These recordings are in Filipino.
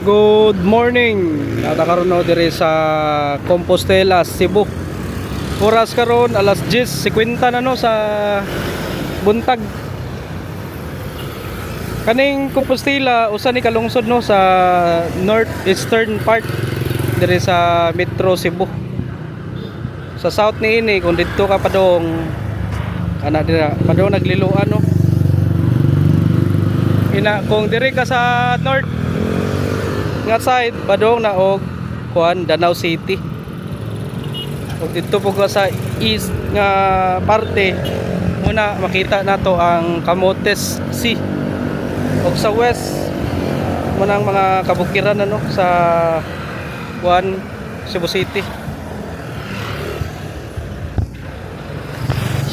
Good morning. Natakaroon na dire sa Compostela, Cebu. Oras karon alas 10:50 na no sa buntag. Kaning Compostela usa ni kalungsod no sa northeastern part dire sa Metro Cebu. Sa south niini kung didto ka padong ana dira padong nagliluan no. Ina kung dire ka sa north nga side padong na og kuan Danau City. Ug dito po ka sa east nga parte muna makita nato ang Camotes Sea. Ug sa west muna ang mga kabukiran ano sa kuan Cebu City.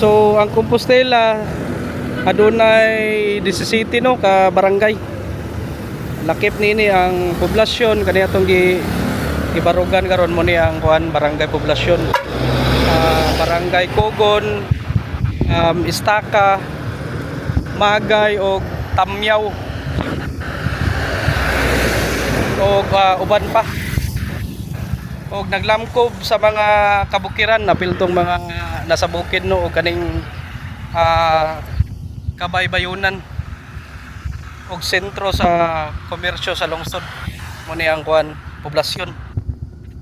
So ang Compostela adunay 17 no ka barangay. Lakip nini ang poblasyon kaniya atong gibarugan karon mo ni ang kuan barangay poblasyon. Barangay Cogon, Istaka, Magay o Tamyaw o uban pa. Og naglamkob sa mga kabukiran napiltong mga nasa bukid no o kaning kabaybayunan og sentro sa komersyo sa lungsod mo ni ang kuan poblasyon.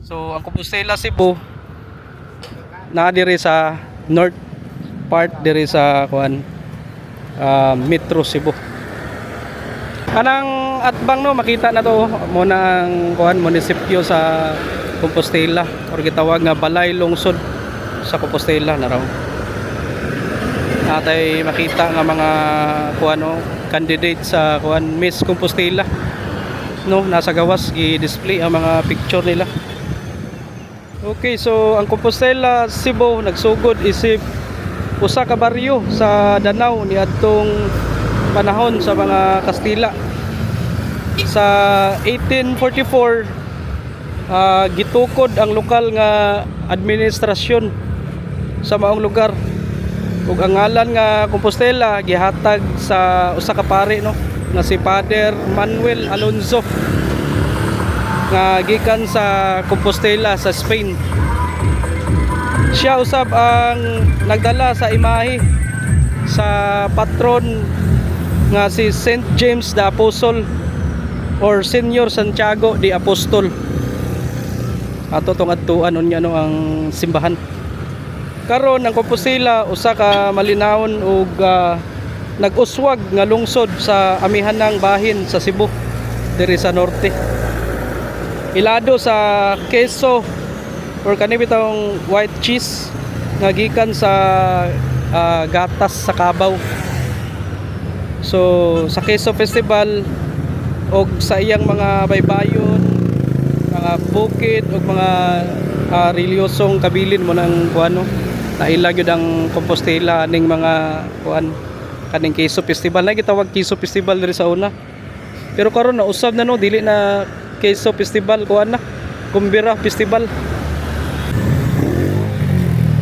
So ang Compostela Cebu na diri sa north part diri sa kuan Metro Cebu. Kanang atbang no makita na to mo na ang kuan munisipyo sa Compostela or gitawag nga balay lungsod sa Compostela na raw. Atay makita nga mga kuan no candidate sa kuan Miss Compostela no nasa gawas i-display ang mga picture nila. Okay, so ang Compostela Cebu nagsugod isip usa ka baryo sa Danau niadtong panahon sa mga Kastila. Sa 1844 gitukod ang lokal nga administrasyon sa maong lugar. Ug ang ngalan nga Compostela gihatag sa usa ka pari no nga si Father Manuel Alonso nga gikan sa Compostela sa Spain. Siya usab ang nagdala sa imahe sa patron nga si Saint James the Apostle or Senior Santiago the Apostol. Ato tong adtuan unya no ang simbahan. Karon ang Compostela usa ka malinawon ug nag-uswag nga lungsod sa amihanang bahin sa Cebu diri sa norte. Ilado sa keso or kani bitong white cheese nga gikan sa gatas sa Kabaw. So sa Queso Festival og sa iyang mga baybayon, mga bukid ug mga reliyosong kabilin mo nang kuano naila gyud ang Compostela ning mga kuan kaning Queso Festival na gitawag Queso Festival diri sa una. Pero karon na usab na no dili na Queso Festival kuan na Kumbira Festival.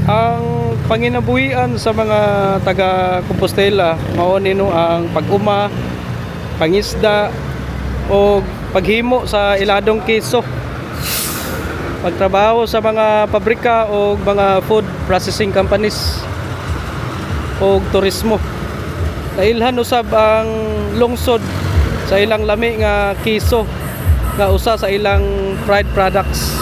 Ang panginabuhian sa mga taga Compostela mao ni no ang pag-uma, pangisda o paghimo sa iladong keso. Pagtrabaho sa mga pabrika o mga food processing companies o turismo. Nailhan usab ang lungsod sa ilang lami nga kiso nga usa sa ilang fried products.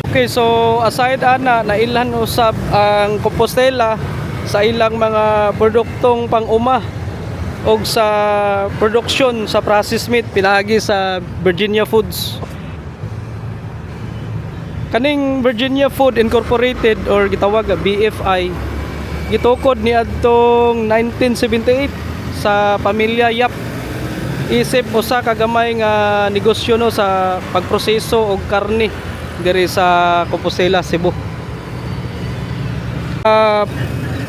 Okay, so aside ana nailhan usab ang Compostela sa ilang mga produktong pang-uma og sa production sa processed meat pinaagi sa Virginia Foods. Kaning Virginia Food Incorporated or gitawag BFI gitukod ni adtong 1978 sa pamilya Yap. Isip usa ka gamay nga negosyo no sa pagproseso og karne diri sa Compostela, Cebu.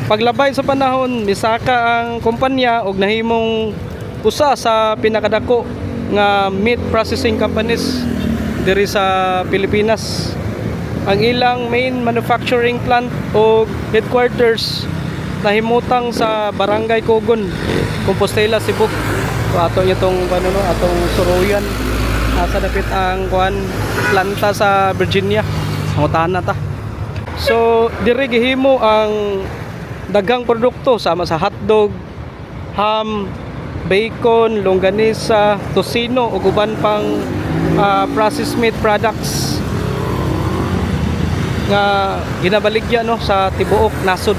Paglabay sa panahon misaka ang kumpanya og nahimong usa sa pinakadako nga meat processing companies diri sa Pilipinas. Ang ilang main manufacturing plant o headquarters nahimutang sa Barangay Cogon, Compostela, Cebu. So ato itong ano no, atong suruyan. Asa dapit ang kuan planta sa Virginia. Mangutahan na ta. So diri gihimo ang daghang produkto sama sa hotdog, ham, bacon, longganisa, tocino ug uban pang processed meat products nga ginabaligya no sa tibuok nasod.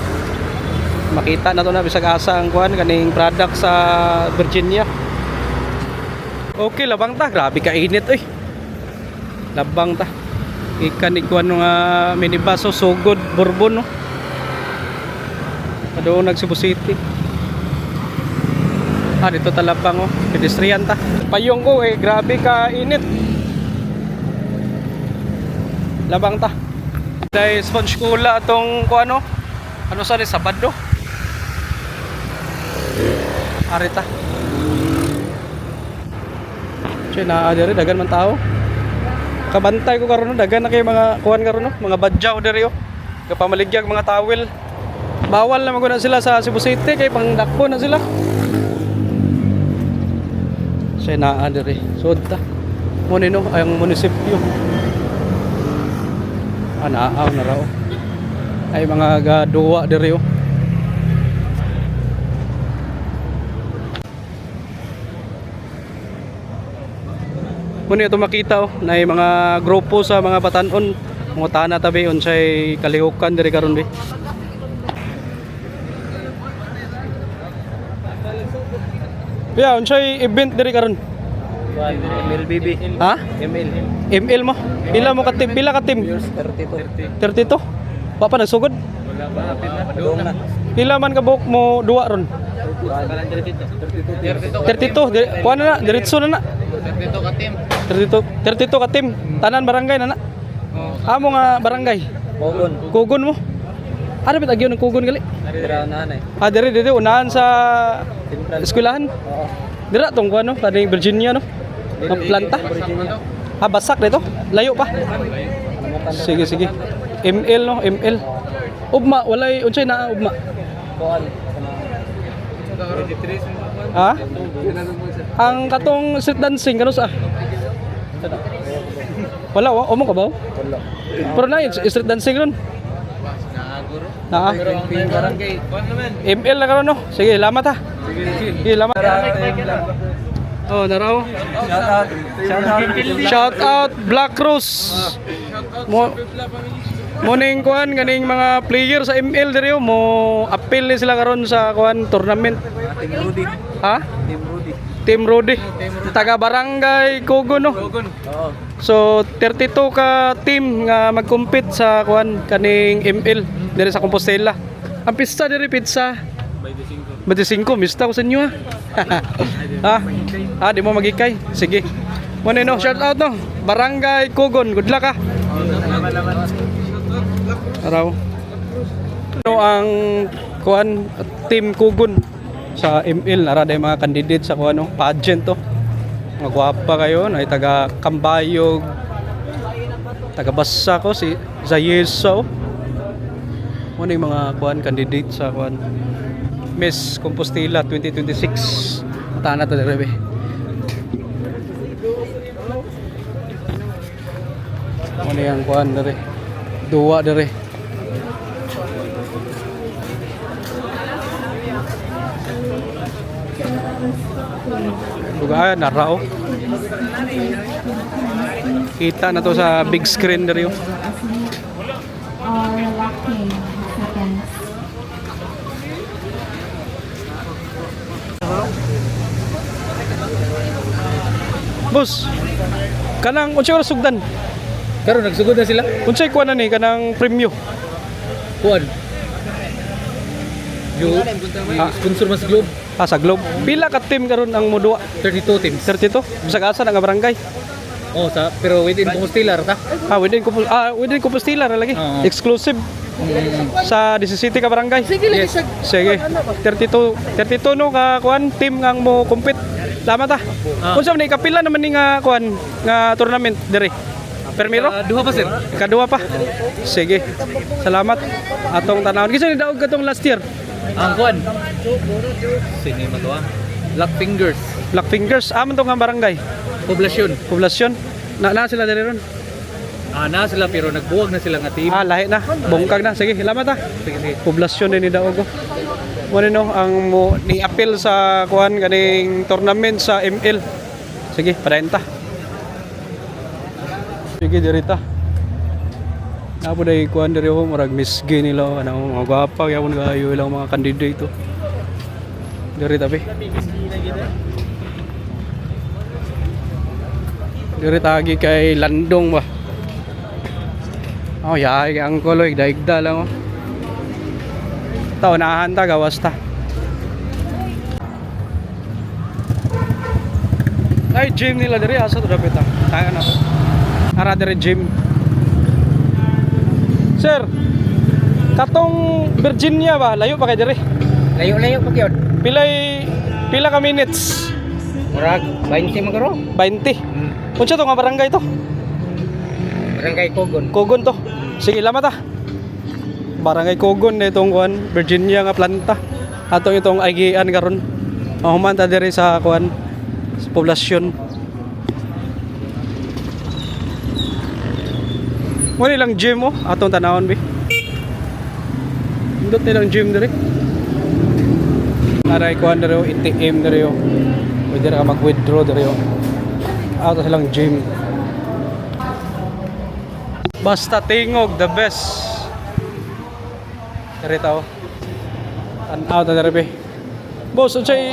Makita na to na bisag asa ang kuan kaning product sa Virginia. Okay, labang ta. Grabe ka init eh. Labang ta. Ikan ikuan nga minibaso sugod Bourbon no. Doon nag Cebu City. Dito talabang oh. Pedestrian ta. Payong ko eh, grabe ka init. Labang ta. Dahil sponge cola atong kuano. Ano sa ni Sabado? Arita. Che na diri dagan man tao. Kabantay ko karon dagan na kay mga kuan karon no, mga badyaw diri oh. Kapamaligyag mga towel. Bawal na maguna sila sa Cebu City kay pangdakpo na sila. Che na diri. Sud ta. Mo ni no ang munisipyo. Anaaw na raw. Ay mga gaduwa diri oh. Muna ito makita oh, na mga grupo sa mga batanon, mga tana tabi unsay kalihukan diri karon bi. Yeah, unsay event diri karon? MLBB. Ha? ML mo? Pila mo ka team? Pila ka team? 32. 32. Wa pa nagsugod? Wala pa, padung na. Pila man ka buok mo duwa ron? 32. Kuan na, diretso na na. 32 ka team. 32 ka team. Tanan barangay na na. Amo nga barangay. Kugon. Kugon mo. Ano bit agyon ng kugon gali? Dira unahan eh. Diri unahan sa eskwelahan. Oo. Dira tong kuan no, kaning Virginia no. Ang planta. Basak dito. Layo pa. Sige. ML no, ML. Ugma walay unsay na ugma. Kuan. Ha? Ang katong street dancing kano sa? Wala wa, omo ka ba? Wala. Pero na street dancing ron. Na. Pero ang barangay. Kuan naman. ML na karon no. Sige, salamat ha. Sige, salamat. Oh, naraw. Shout out Black Rose. Morning kuan ganing mga player sa ML diri mo appeal ni sila karon sa kuan tournament. Team Rudy. Ha? Team Rudy. Team Rudy. Taga Barangay Kugon no. Oo. So 32 ka team nga mag-compete sa kuan kaning ML diri sa Compostela. Ang pista diri pizza 25 mista ko sa inyo ha. Di mo magikay. Sige. Mo no, shout out no. Barangay Kugon. Good luck ha. Araw. Ano ang kuan team Kugon sa ML nara day mga candidate sa kuan no, pageant to. Mga gwapa kayo, na taga Kambayog, taga Bassa ko si Zayeso. Ano yung mga kuan candidate sa kuan Miss Compostela 2026. Mata na to dere. Ano yung kuan dere? Duwa dere. Dugaan na rao. Kita na to sa big screen dere yo. Or lacking seconds. Boss, kanang unsay oras sugdan? Karon nagsugod na sila. Unsay kuan na ni kanang premyo? Kuan. Sponsor mas Globe. Sa Globe. Pila ka team karon ang modua? 32 teams. 32. Bisag asa na nga barangay. Oh, pero within Compostela ta. Within Compostela na lagi. Oo. Exclusive sa 17 ka barangay. Yes. Sige. 32 no ka kuan team nga mo compete. Salamat Unsa man ni kapila naman ni nga kuan nga tournament dire? Permiro? Duha pa sir. Kadua pa. Sige. Salamat. Atong tanawon. Kinsa ni daog katong last year? Ang kuan. Sini matuwa. Black Fingers. Black Fingers. Aman to nga barangay. Poblasyon. Poblasyon. Na sila dali ron. Na sila pero nagbuwag na sila nga team. Lahi na. Bungkag na. Sige, salamat ha. Sige, sige. Poblasyon din ni Daogo. Muna no, ang mo ni appeal sa kuan kaning tournament sa ML. Sige, padayanta. Sige, dirita. Apo day kuan diri ho, murag misgi nila ano, mga gwapa gyapon kayo ilang mga candidate to. Dirita be. Dirita agi kay Landong ba. Oh, yaay kay ang koloy daigda lang oh. Tao naahan ta gawas ta. Ay gym nila diri asa to dapat ta. Tayo na. Ara diri gym. Sir, katong Virginia ba? Layo pa kay diri? Layo-layo pa gyud. Pila ka minutes? Murag 20 magaro. 20. Unsa to nga barangay to? Barangay Kogon. Kogon to. Sige, lamat ah. Barangay Kogon na itong kuan, Virginia nga planta. Atong itong agian karon. Mahuman ta diri sa kuan, sa poblasyon. Mo nilang gym oh, atong tanawon bi. Indot nilang gym diri. Aray kuan diri oh, ATM diri oh. Pwede ra ka mag-withdraw diri oh. Ato silang gym. Basta tingog the best. Diri tao. Tan-aw ta diri be. Boss, unsay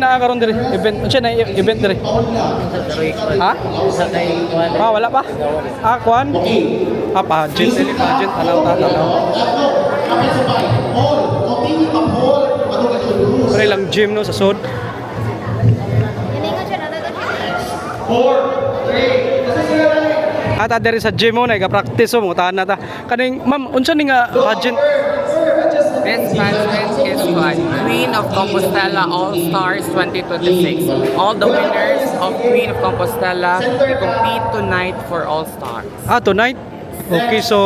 naa karon diri? Event, unsay na event diri? Ha? Wala pa. Kuan? Pageant dili, pageant tanaw. Pre lang gym no sa sud. Ata diri sa gym mo na ga-practice mo tahan na ta. Kaning ma'am, unsa ni nga pageant? This pageant is called Queen of Compostela All-Stars 2026. All the winners of Queen of Compostela will compete tonight for All-Stars. Tonight? Okay, so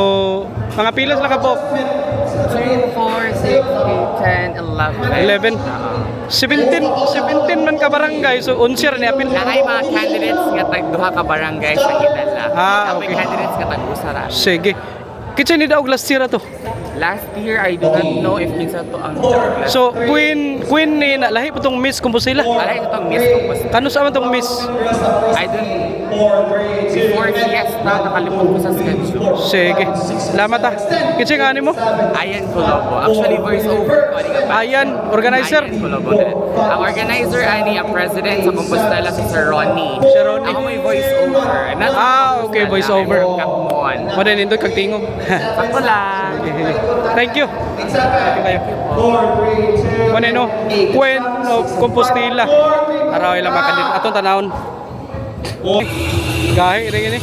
mga pilas lang ka po? 3, 4, 6, 8, 10, 11. 11. 17 man ka barangay, so unsir ni apil. Nakay mga candidates nga tag-duha ka barangay sa Hidala. Okay. Candidates nga tag-usara. Sige. Kitsa ni daog last year to. Last year, I do not know if kinsa to ang last. So queen ni na lahi po tong Miss Compostela. Alay ito tong Miss Compostela. Kano sa man tong Miss? I don't before fiesta, nakalimot ko sa schedule. Sige. Salamat ah. Kitsa nga mo? Ayan Colobo. Actually, voice over ko. Ayan, organizer. Ayan Colobo. Ang organizer ay ang president sa Compostela si Sir Ronnie. Sir Ronnie. Ako may voice over. Okay, voice over. Kapmon. Wala nindot kag tingog. Ako lang. Thank you. Thank you kayo. Muna no, Queen of Compostela. Araway lang mga kandidato. Atong tanawon. Gahi, rin ini.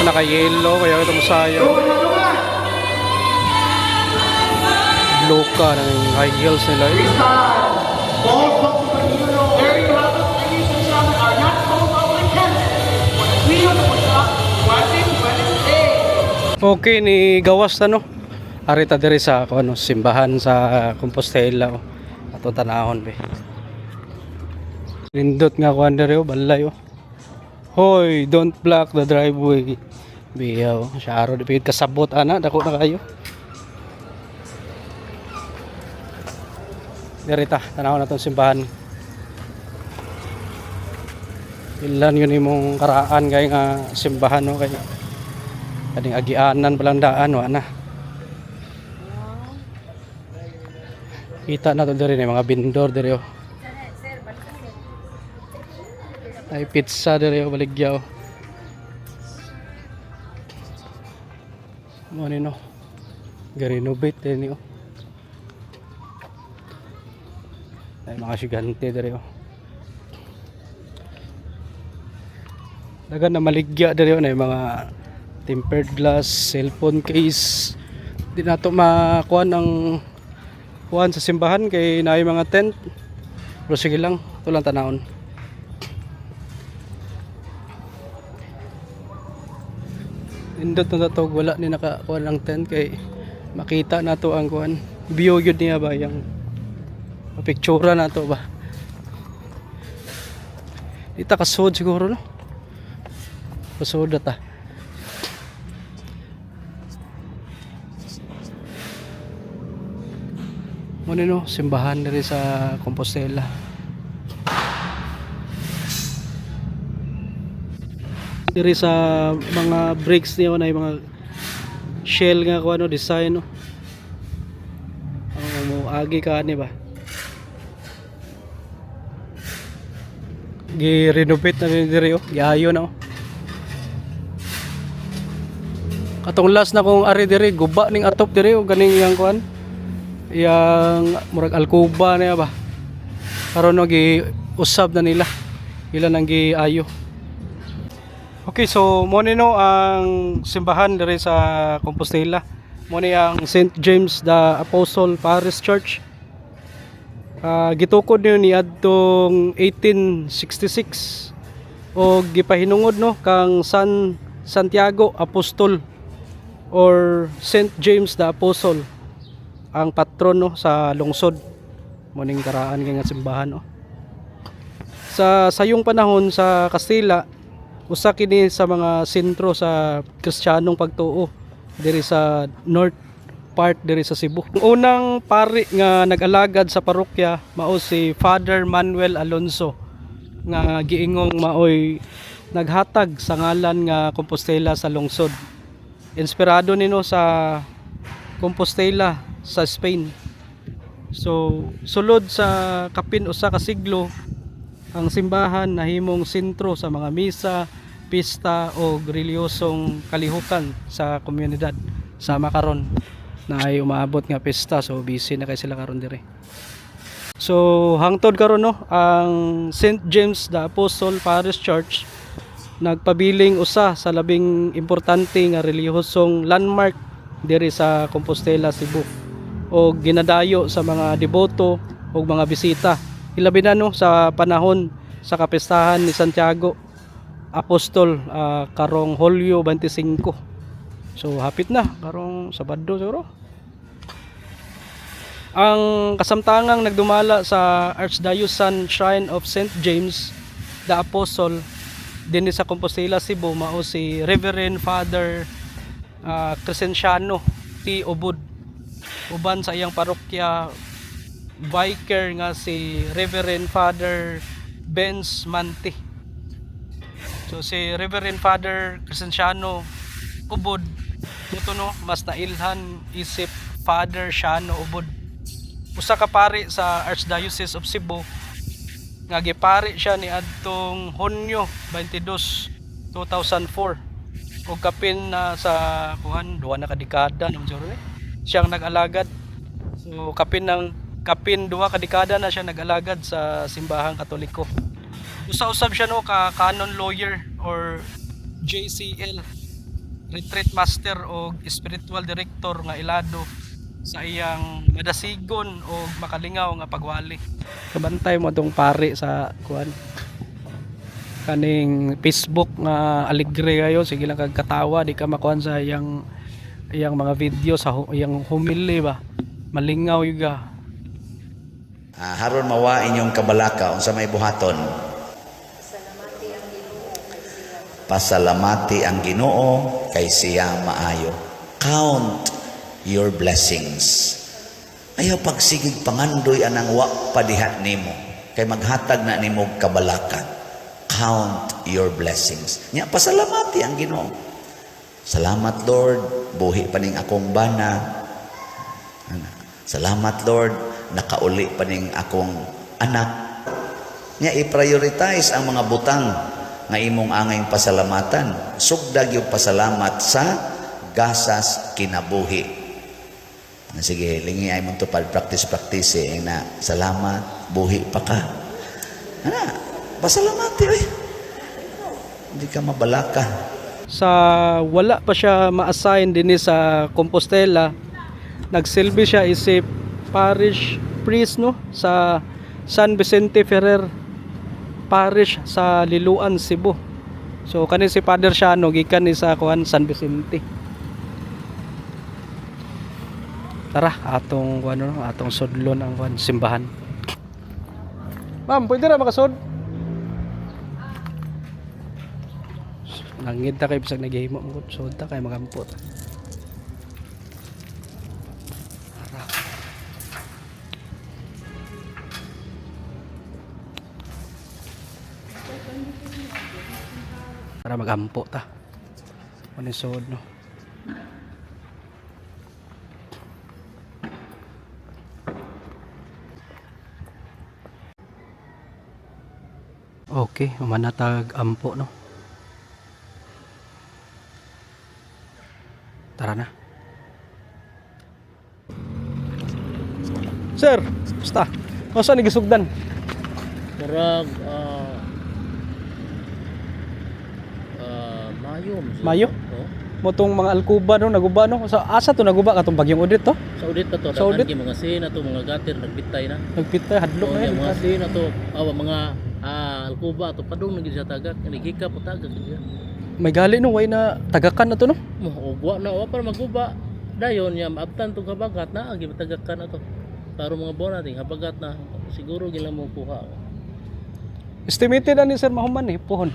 Naka-yellow, kaya ito masayo. Blue ka ng high heels nila. Okay, ni gawas na no. Arita diri sa ano, simbahan sa Compostela oh. Ato tanahon be. Lindot nga kuan diri oh, balay oh. Hoy, don't block the driveway. Biyaw, siya aro di pigit kasabot ana, dako na kayo. Diri ta, tanahon natong simbahan. Ilan yun imong karaan kay nga simbahan no kay kading agianan palang daan wa na. Kita na to diri ni mga bindor diri oh. Ay pizza diri oh, baligya oh. Mo ni no. Garenovate diri oh. Ay mga sigante diri oh. Dagan na maligya diri oh, na mga tempered glass, cellphone case. Di na to makuha ng kuhan sa simbahan kay naay mga tent. Pero sige lang, ito lang tanahon. Indot na to, wala ni nakakuha ng tent kay makita na to ang kuan. View yun niya ba, yung picture na to ba. Ita kasod siguro no. Kasod ta. Muna no, simbahan diri sa Compostela. Diri sa mga bricks niya na mga shell nga ko ano design no. Ang mo agi ka ni ba. Gi-renovate na rin diri oh, giayo na oh. Katong last na kong ari diri guba ning atop diri oh ganing yang kuan. Yang murag alkuba niya ba. Karon no gi usab na nila. Ilan ang giayo. Okay, so mo ni no ang simbahan diri sa Compostela. Mo ni ang St. James the Apostle Parish Church. Gitukod niyo ni adtong 1866 o gipahinungod no kang San Santiago Apostol or St. James the Apostle ang patron no sa lungsod. Mo ning karaan kay nga simbahan no. Sa sayong panahon sa Kastila usa kini sa mga sentro sa Kristiyanong pagtuo diri sa north part diri sa Cebu. Ang unang pari nga nag-alagad sa parokya mao si Father Manuel Alonso nga giingong maoy naghatag sa ngalan nga Compostela sa lungsod. Inspirado nino sa Compostela sa Spain. So sulod sa kapin usa ka siglo ang simbahan nahimong sentro sa mga misa, pista o relihiyosong kalihukan sa komunidad. Sama karon na ay umaabot nga pista, so busy na kay sila karon dire. So hangtod karon no ang St. James the Apostle Parish Church nagpabiling usa sa labing importante nga relihiyosong landmark diri sa Compostela, Cebu o ginadayo sa mga deboto o mga bisita. Ilabi na no sa panahon sa kapistahan ni Santiago Apostol karong Hulyo 25. So hapit na karong Sabado siguro. Ang kasamtangang nagdumala sa Archdiocesan Shrine of St. James the Apostle din sa Compostela, Cebu mao si Reverend Father Crescenciano T. Obud. Uban sa iyang parokya vicar nga si Reverend Father Benz Manti. So si Reverend Father Crescenciano Ubod ito no mas nailhan isip Father Shano Ubod. Usa ka pari sa Archdiocese of Cebu nga gipari siya ni adtong Hunyo 22, 2004. Ug kapin na sa kuhan duha na ka dekada naman siguro siyang nag-alagad. So kapin duha ka dekada na siya nag-alagad sa simbahang Katoliko. Usa-usab siya no ka canon lawyer or JCL, retreat master o spiritual director nga ilado sa iyang madasigon o makalingaw nga pagwali. Kabantay mo tong pari sa kuan kaning Facebook nga aligre kayo, sige lang kag katawa di ka makuan sa iyang mga video sa iyang humili ba malingaw yuga. Haron mawa inyong kabalaka unsa may buhaton. Pasalamati ang Ginoo kay siya maayo. Count your blessings. Ayaw pagsigig pangandoy anang wa padihat nimo kay maghatag na nimo kabalaka. Count your blessings. Nya pasalamati ang Ginoo. Salamat Lord, buhi pa ning akong bana. Salamat Lord, nakauli pa ning akong anak. Nya i-prioritize ang mga butang nga imong angayng pasalamatan. Sugdag yung pasalamat sa gasas kinabuhi. Sige, lingi ay mong tupad practice na salamat, buhi pa ka. Pasalamati oy. Hindi ka mabalaka. Sa wala pa siya ma-assign din sa Compostela, nagsilbi siya isip parish priest no sa San Vicente Ferrer Parish sa Liloan, Cebu. So kani si Father Shano gikan ni sa kuan San Vicente. Tara, atong kuan no, atong sudlon ang kuan simbahan. Ma'am, pwede ra makasud? Nangid ta kay bisag naghimo mo sud ta kay magampot. Para magampo ta. Ano sud no? Okay, manatag ampo no. Tara na. Sir, basta. Masa ni gisugdan? Murag Mayo. Mayo? Oh. Motong mga alkuba no, naguba no. Sa asa to naguba katong bagyong udit to? Sa audit na to, Sa audit? daghan kay mga sin ato mga gatir nagbitay na. Nagpitay hadlok Oh, na yun. yung mga sin ato, mga alkuba ato padung nagid siya tagak, nagika po tagak siya. May gali no way na tagakan na to no. Mo ugwa na wa para maguba. Dayon niya maabtan tong kabagat na agi matagakan na to. Para mga buwan natin habagat na siguro gila mo kuha. Estimated ani sir mahuman eh pohon.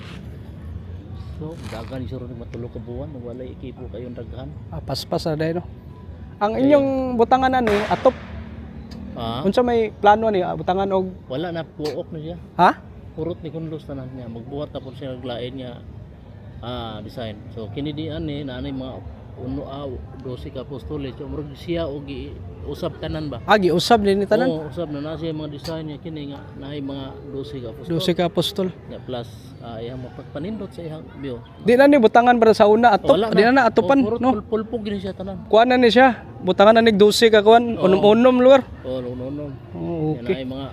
So, dagan ni suro matulog ka buwan, wala ikipo kayong daghan. Paspas na dahil no. Ang inyong butangan ani atop. Ah, Unsa may plano ni butangan og wala na puok na siya. ha? Purot ni kundos tanan niya. Magbuhat tapos siya naglain niya design. So kini di ani na ani mga 12 ka apostoles. So murag siya og usab tanan ba? Agi usab din ni tanan. Oo, usab na siya mga design niya kini nga naay mga 12 ka apostoles. 12 ka apostol. Ya plus iyang mapagpanindot sa iyang bio. Di na ni butangan para sa una atop. Di na atupan Purot no. pulpog gini siya tanan. Kuan na ni siya. Butangan na ni 12 ka kuan. Unom-unom lugar. Oh, no. Oh, Okay. okay. Mga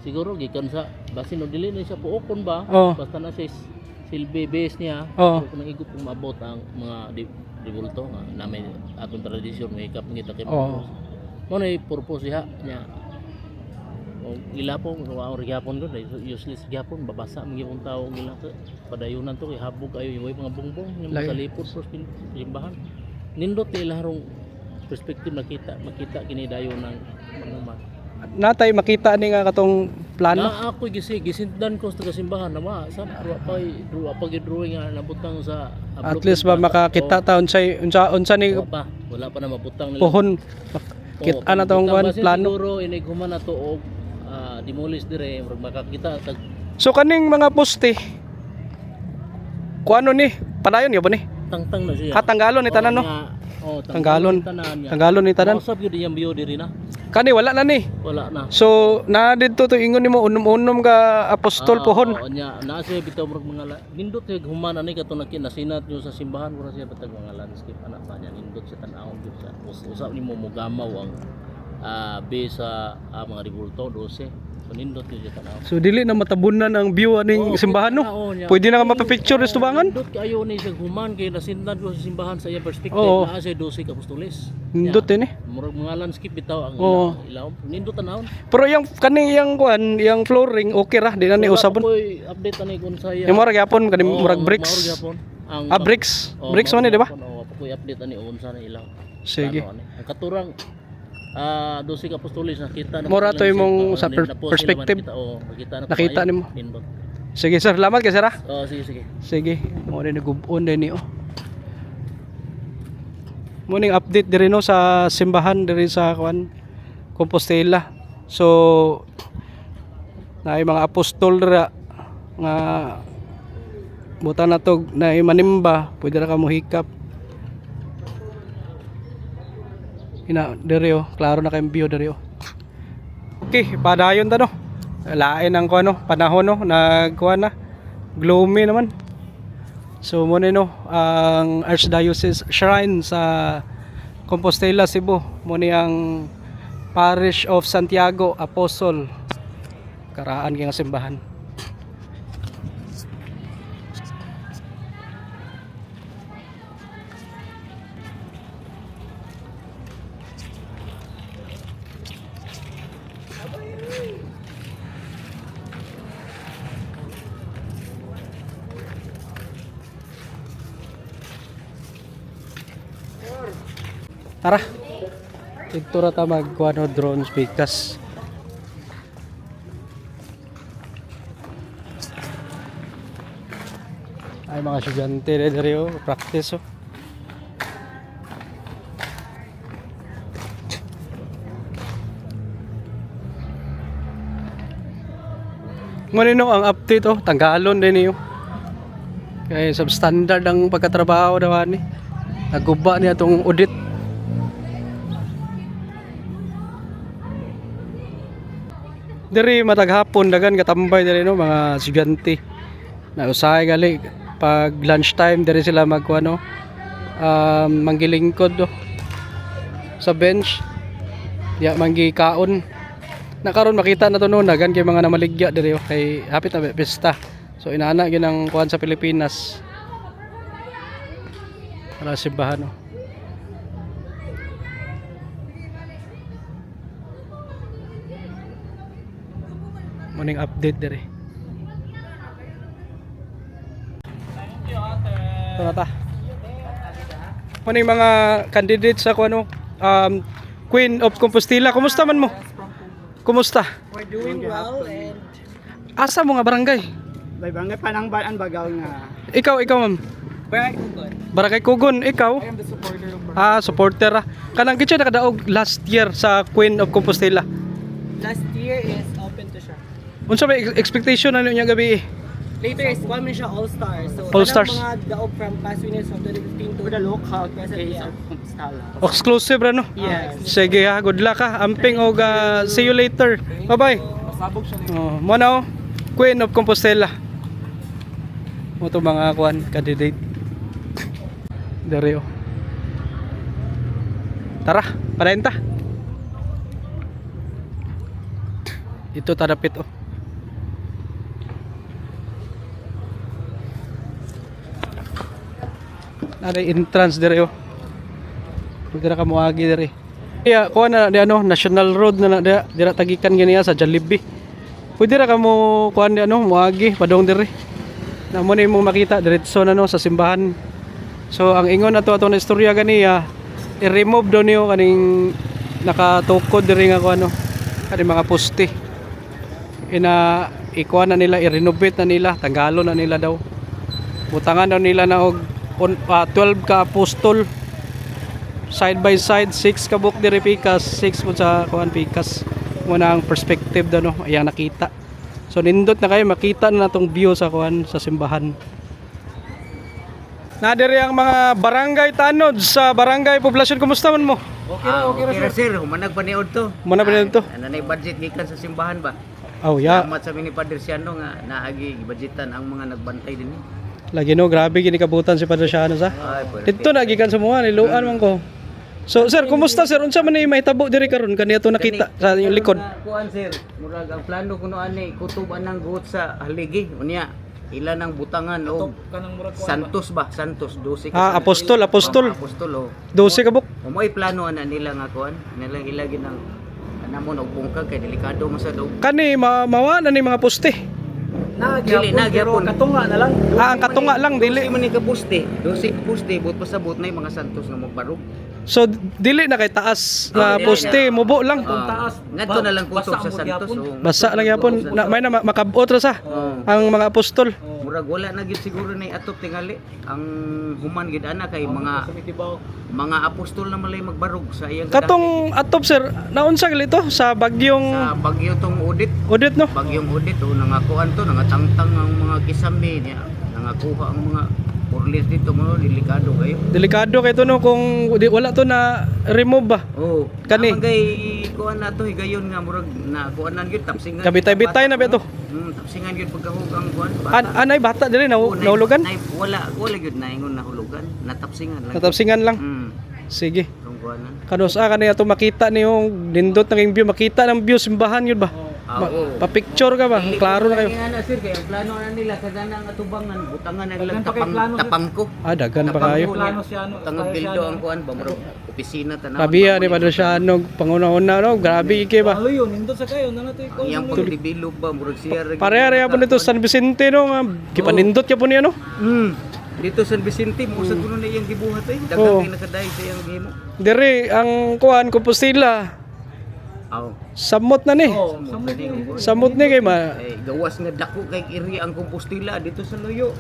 siguro gikan sa basin no dili na siya puokon ba? Oo. Basta na siya silbi base niya. Oo. Kung nangigop kung maabot ang mga dibulto nga namin atong tradisyon may ikap ngita kay Oo. mo na purpose siya niya. O ilapon o ang gyapon doon useless gyapon babasa ang gyapon tao nila padayunan to kay habog ayo yung mga bongbong yung Lagi. sa lipod sa simbahan. Nindot ila harong perspektive makita kini dayon ng manuman. Natay makita ni nga katong plano. Na ako gisindan ko sa simbahan naman sa ruwa pa gidrawing nga nabutang sa At least ba makakita ta unsa ni wala pa na mabutang nila. pohon. Kita na tong kuan plano. Siguro iniguman na to og demolish dire murag makakita tag So kaning mga poste kuano ni? Padayon gyud ni? tangtang na siya. Tanggalon ni tanan no. Tanggalon. tanan. Tanggalon ni tanan. Usab gyud iyang bio diri na. Kani wala na ni. Wala na. So na didto to ingon nimo unom-unom ka apostol pohon. Oo, nya na siya bitaw murag mga nindot yung human ani kato nasinat yo sa simbahan mura siya batag mga landscape anak pa niya nindot siya tan-awon gyud siya. Usab nimo mogamaw ang base sa mga ribulto 12. So nindot yun siya tan-awon. So dili na matabunan ang view aning simbahan no. Pwede na ka mapapicture sa tubangan. Nindot kayo ni siya human kay nasinat ko sa simbahan sa iyang perspective Oo. na siya 12 ka apostoles. Nindot ni. Murag mga landscape bitaw ang Oo. ilaw. Nindot tan-awon. Pero yung kaning yang kuan, yang flooring okay ra, di na ni usabon. Koy update ani kun saya. Yung murag yapon kaning Oo, murag maurag bricks. yapon. Ang Bricks. Oo, Bricks man ni, di ba? Oo, koy update ani unsa na ilaw. Sige. Plano, ani. Ang katurang 12 ka apostoles nakita na Mura to imong sa na-post perspective. nila, oo, nakita na Nakita kayo. nimo. Nindot. Sige sir, salamat kay sir ah. Oo, sige. Sige, mo rin nagubon din niyo. Morning update diri no sa simbahan diri sa kuan Compostela. So naay mga apostol ra nga buta na to na manimba, pwede ra ka mohikap. Ina diri oh, klaro na kay bio diri oh. Okay, padayon ta no. Lain ang kuan no, panahon no, nagkuan na. Gloomy naman. So mo no ang Archdiocese Shrine sa Compostela, Cebu. Mo ni ang Parish of Santiago Apostol. Karaan kay nga simbahan. Tara. Dito ra ta magkuha no drone speakers. Ay mga estudyante diri oh, practice oh. Ngunino ang update oh, tanggalon din niyo. Kaya substandard ang pagkatrabaho daw ni. Naguba niya tong audit. Diri mataghapon dagan katambay diri no mga estudyante. Na usahay gali pag lunchtime diri sila magkuano manggilingkod do sa bench. Ya manggi kaon. Nakaron makita na to no dagan kay mga namaligya diri oh, kay hapit na pista. So inaana gyud ang kuan sa Pilipinas. Para simbahan oh. Morning update diri. Ito na ta. Morning mga candidates sa kuano Queen of Compostela. Kumusta man mo? Kumusta? We're doing well and Asa mo nga barangay? may bangay panangbalan bagaw nga. Ikaw ma'am. Barangay Kugon. Barangay Kugon, ikaw? I am the supporter of Supporter ah. Kanang kitsa nakadaog last year sa Queen of Compostela. Last year is open to siya. Unsa ba expectation ano niya gabi? Later is one man siya All-Stars. So All-Stars. kanang mga daog from past winners of 2015 to the local president of Compostela. Exclusive ra no? Yes. Sige ha, good luck ha. Amping og see you later. Bye-bye. Pasabog siya Oh, mo na oh. Queen of Compostela. Mo to mga kuan candidate. Dari oh. Tara, parenta. Ito tadapit oh. Ada entrance dire oh. Pwede na ka muagi dire. Iya, kuha na di ano, National Road na dira tagikan ganiya sa Jollibee. Pwede ra ka mo kuha di ano, muagi padong dire. Na mo ni mo makita diretso na no sa simbahan. So ang ingon ato na istorya ganiya, i-remove daw niyo kaning nakatukod dire nga kuha no. Kani mga poste. Ina ikuha na nila, i-renovate na nila, tanggalon na nila daw. Butangan daw nila na og 12 ka apostol side by side, 6 ka book diri pikas, 6 mo sa kuan pikas. Muna ang perspective daw no, ayan nakita. So nindot na kayo makita na natong view sa kuan sa simbahan. Na diri ang mga barangay tanod sa barangay poblasyon. Kumusta man mo? Okay ra sir, humanag pa niod to. Muna pa dito. Nanay budget gikan sa simbahan ba? Oh ya, Salamat sa mini Padre Siano nga naagi budgetan ang mga nagbantay din. lagi no, grabe gini kabutan si Padre Siano sa. Ay, pwede. Dito na gikan sa mga niluan man ko. So sir, kumusta sir? Unsa man ni mahitabo diri karon kaniya to nakita sa inyong likod? Kuan sir, murag ang plano kuno ani kutuban ng guot sa haligi unya. Ilan ang butangan o Santos ba? Santos 12 ka. Apostol. Apostol o. 12 ka buk. Umoy plano ana nila nga kuan. Nilang ilagi ng namon og bungkag kay delikado masado. Kani mawa na ni mga poste. Dili na gyapon. Katunga na lang. Ang katunga lang Dili dili. man ni ka poste. 12 poste but pasabot na yung mga Santos nga magbarog. So dili na kay taas na dili poste, mubo lang. Ngadto na lang kutob sa Santos. Basa lang yapon. Na, may na makabot ra sa Oh. ang mga apostol. Murag wala na gid siguro na atop tingali. Ang human gid ana kay mga apostol na malay magbarog sa iyang Katong atop sir, naunsa gali to sa bagyong sa bagyo tong Udit. Udit no? Bagyong Udit o nangakuan to, nangatangtang ang mga kisame niya. Nangakuha ang mga Orlis dito mo, delikado kayo. Delikado kay to no kung wala to na remove ba. Oh, Kani? kay kuan na to higayon nga murag na kuanan gyud tapsingan. Kabitay-bitay na ba to? Tapsingan gyud pagkahug ang kuan. Anay bata dili na Oh, nahulugan? Wala gyud naingon nahulugan, natapsingan lang. Natapsingan lang. Sige. Tong kuanan. Kanusa ka niya to makita niyo nindot naging view, makita ng view simbahan yun ba? Oo. Pa-picture ka ba? Klaro na kayo. Kaya na sir, kaya ang plano na nila kada nang atubangan, butangan na lang tapangko. Dagan pa kayo. Tangag bildo ang kuan ba murag opisina tanaw. Kabiya ni Padre Siano, panguna-una no, grabe ike ba? Yang pagdevelop ba murag siya. Pare-are po nito San Vicente no, nga kipanindot ka po niya no. Dito San Vicente mo sa kuno na iyang gibuhat Oo. daghang kay nakaday sa iyang gihimo. Diri ang kuan Compostela. Aw. Samot na ni. Samot ni kay ma. Ay gawas nga dako kay area ang Compostela dito sa Loyo.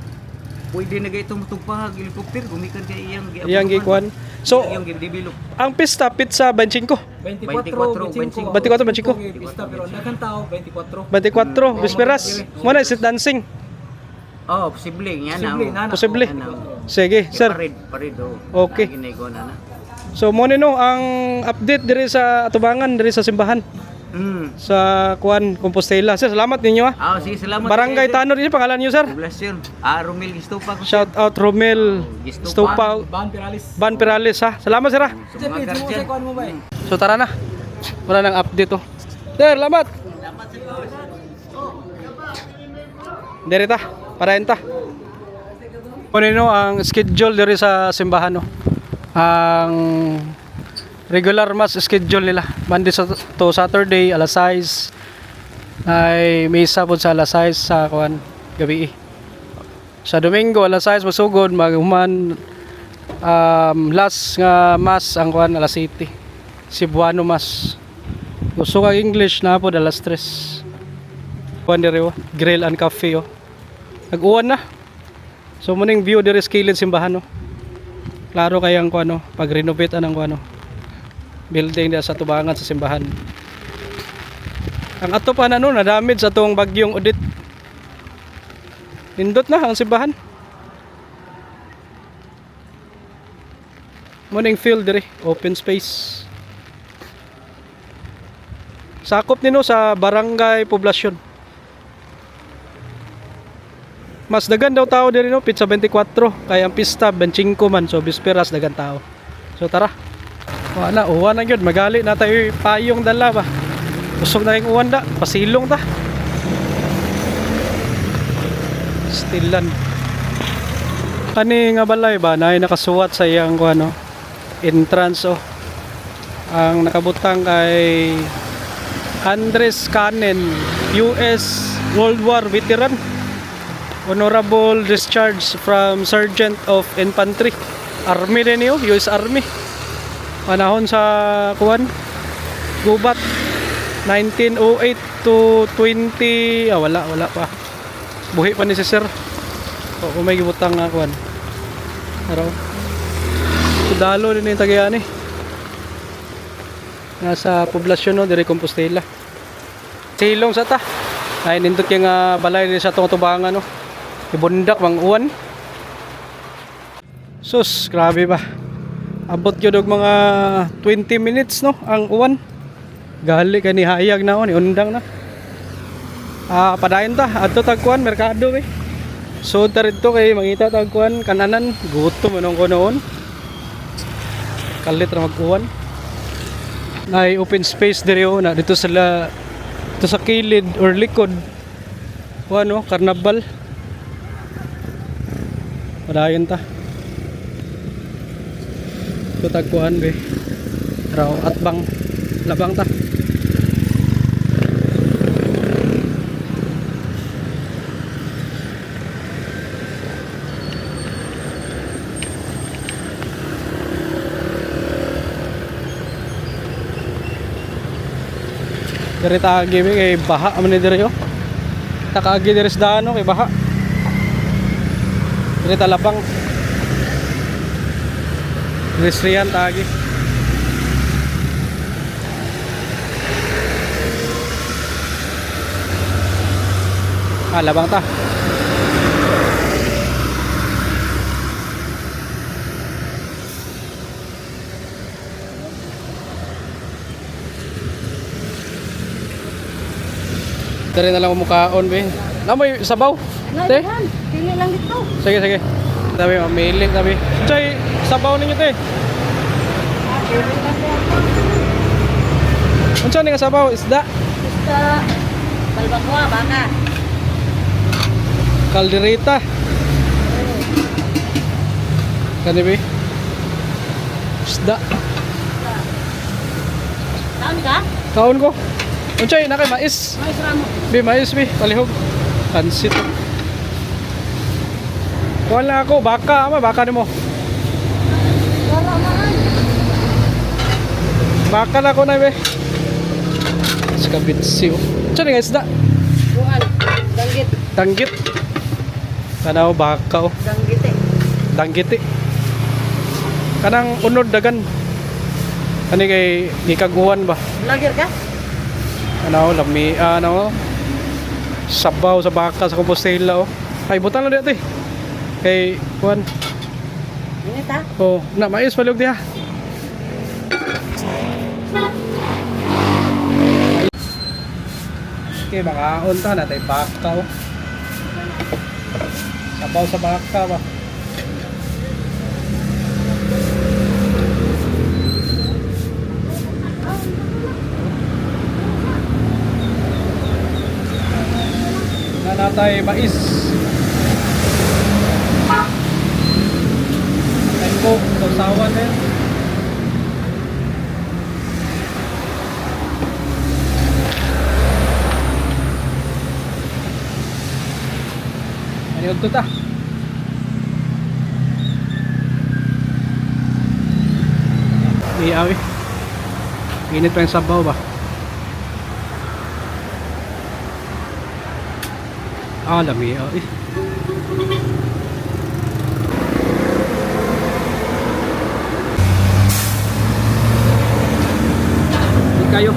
Pwede na gaytong matugpahag helicopter gumikan kay iyang Iyang gikuan. So iyang gidevelop. ang pista pizza 25. 24, 24, 25. Pista pero nakan tao 24. 24 bisperas. Mo na sit dancing. Oh, posible nga na. Posible na. Posible. Sige, sir. Parid Okay. Ginay ko na. So mo ni no ang update diri sa Atubangan, diri sa simbahan sa kuan Compostela. Sir, salamat ninyo ah. Sige, salamat. Barangay Tanod, ini pangalan niyo sir? Poblasyon. Romel Gistopa ko. Shout out Romel Stupa Ban Piralis. Ban Perales ha. Salamat sir ah. Sa mga guardian. Kuan mo ba? So tara na. Wala nang update oh. Sir, salamat. Diri ta, parahin ta. Kunino ang schedule diri sa simbahan no. Ang regular mass schedule nila Monday to Saturday alas 6 ay misa po sa alas 6 sa kuan gabi. Sa Domingo alas 6 masugod maghuman last nga mass ang kuan alas 7. Cebuano mass. Gusto ka English na po alas 3. Kuan diri oh, grill and cafe oh. Nag-uwan na. So muning view diri sa kilid simbahan oh. Klaro kayang kuan oh, pag-renovate anang kuan oh. Building sa Tubangan sa simbahan. Ang ato pa na no, na-damage sa tong bagyong Odette. Nindot na ang simbahan. Morning field dire, open space. Sakop nino sa barangay poblasyon. Mas dagan daw tao dire no, pizza 24 kay ang pista 25 man, so bisperas dagan tao. So tara. Uwan na yun, magali na tayo payong dala ba. Usog na yung uwan da, pasilong ta. Stilan. Kani nga balay ba, na nakasuwat sa iyang ano, entrance oh. Ang nakabutang kay Andres Canen, US World War veteran. Honorable discharge from Sergeant of Infantry. Army din yun, US Army. Panahon sa kuwan Gubat 1908 to 20 wala pa buhi pa ni si sir o kung may gibutang nga kuwan araw sudalo din yung tagayan nasa poblasyon no diri Compostela silong sa ta ay nindot yung balay din sa Tubangan no ibundak mang uwan sus grabe ba. Abot yun og mga 20 minutes no ang uwan. Gali kani hayag na ni undang na. Padayon ta adto tagkuan merkado eh. So dito kay mangita tagkuan kananan gutom anong kunoon. Kalit ra mag-uwan. Nay open space diri na dito sa kilid or likod. Ano, karnabal. Padayon ta. Tagpuan be raw at bang labang ta diri taagi be kay baha man diri yo takaagi diri sa dano kay baha diri talabang Restrian tagi. Labang ta. Dari na lang mukhaon be. Namoy sabaw. Te. Pili lang dito. Sige. Tabi mamili tabi. Chay sabaw ninyo te. Unsa ni nga sabaw isda? Isda. Balbacoa, baka. Kaldereta. Kani be? Isda. Saan ka? Kaon ko. Unsay na kay mais? Mais ramo. Mais palihog. Pansit. Wala ako, baka nimo. Wala man. Baka na ako na be. Skabitsi oh. Saan nga isda? Bukan. Danggit. Danggit. Kanaw baka oh. Danggit eh. Danggit eh. Kanang unod dagan. Kani kay gikaguan ba? Vlogger ka? Ano, lami, ano, sabaw sa baka sa Compostela oh. Ay, butang lang dito eh. Kay, kuhan. Init ha? Oh, na, mais palog diha. Okay, makaon ta na tayo baka oh. Sabaw sa baka ba? Na natay mais. Tayo ko, sausawan na yun. Ano ta? Iyaw eh. Init pa yung sabaw ba? Lami eh. Hindi kayo.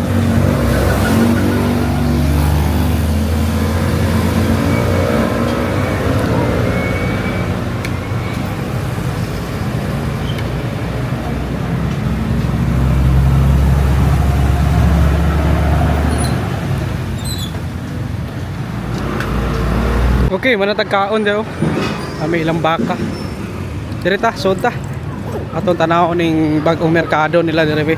Okay, manatag kaon daw. Kami ilang baka. Direta, sunta. Atong tanaw ning bagong merkado nila dire.